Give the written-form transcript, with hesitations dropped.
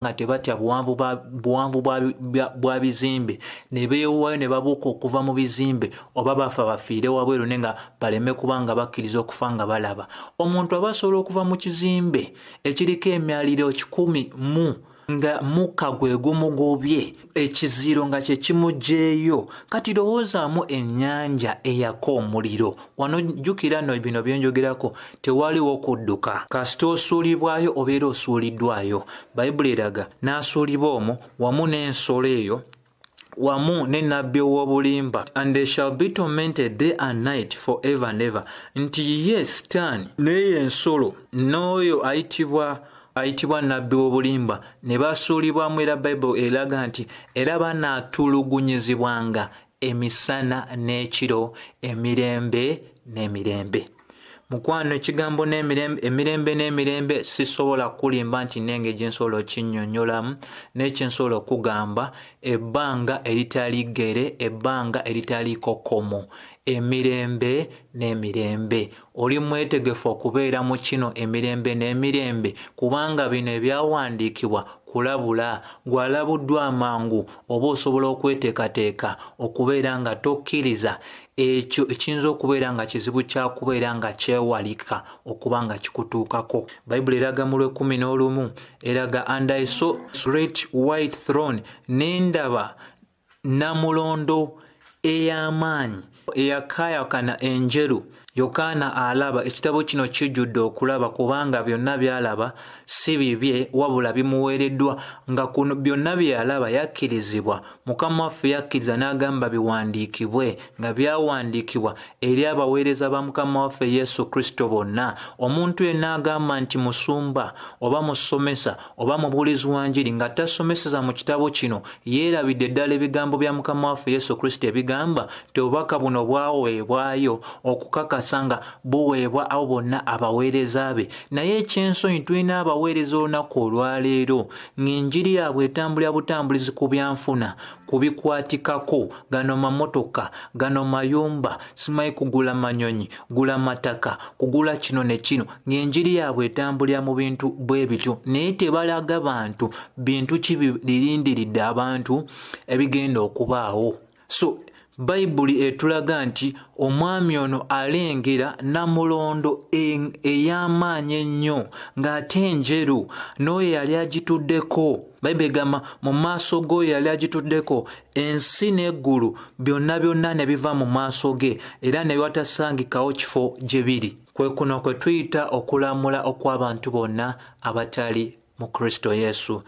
nga tebatya buwanvu bwa bizimbe ne beewaayo ne babuuka okuva mu bizimbe oba bafa bafiire wabweru ne nga baleme kubanga bakkiriza okufa nga balaba. Omuntu aba asobola okuva mu kizimbe ekiriko emyaliriro 100 nga mukka gwe gumugobye ekiziro nga kye kimugjeeyo. Kati lowoozaamu ennyanja eyaka omuliro. Wano jjukira no bino byenjogerako tewaliwo kudduka. Kasita osuulibwayo obeera osuuliddwayo. Bayibuli eraga n'asuulibwa omwo wamu n'ensolo eyo wamu ne nnabbi ow'obulimba. And they shall be tormented day and night forever and ever. Nti ye Sitaani n'eyo ensolo n'oyo ayitibwa nnabbi w'obulimba ne basuulibwamu, era Bayibuli eraga nti era banaatulugunyizibwanga emisana n'ekiro, emirembe n'emirembe. Mukwano ekigambo emirembe n'emirembe sisobola kulimba nti nenge gye nsobola okinnyonnyolamu n'ekyensobola okugamba ebbanga eritali ggere, ebbanga eritaliiko kkomo. Emirembe n'emirembe. Oli mwetegefu okubeera mu kino emirembe n'emirembe kubanga bino ebyawandiikibwa kulabula. Gw'alabuddwa amangu oba osobola okweteekateeka okubeera nga tokkiriza ekyo ekiyinza okubeera nga kizibu kya kubeera nga kyewalika okuba nga kikutuukako. Bayibuli eraga mu 11 eraga and I saw great white throne, ne ndaba namulondo ey'amaanyi eyakaayakana enjeru. Yokaana alaba. Ekitabo kino kijjudde okulaba kubanga byonna by'alaba si bibye wabula bimuweereddwa, nga kuno byonna bye yalaba yakkirizibwa. Mukama waffe yakkiriza n'agamba biwandiikibwe, nga byawandiikibwa eri abaweereza ba Mukama waffe Yesu Kristo bonna. Omuntu yenna agamba nti musumba oba musomesa oba mubuulizi wa njiri nga tasomeseza mu kitabo kino yeerabidde ddala ebigambo bya Mukama waffe Yesu Kristo ebigamba nti obubaka buno bwaweebwayo okukakasa nga buweebwa abo bonna abaweereza be. Naye ekyensonyi tulina abaweereza olunaku olwaleero ng'enjiri yaabwe etambulira butambulizi ku byanfuna, ku bikwatikako, gano mamotoka, gano mayumba, simanyi kugula manyonyi, gula mataka, kugula kino ne kino, ng'enjiri yaabwe etambulira mu bintu bwe bityo. Naye tebalaga bantu bintu ki birindiridde abantu ebigenda okubaawo. So Bayibuli etulaga nti omwami ono alengera namulondo ey'amaanyi ennyo ng'ate enjeru, n'oyo yali agituddeko. Bayibuli egamba mu maaso g'oyo yali agituddeko ensi n'eggulu byonna ne biva mu maaso ge era ne watasangikawo kifo gye biri. Kwe kuno kwe tuyita okulamula okw'abantu bonna abatali mu Kristo Yesu.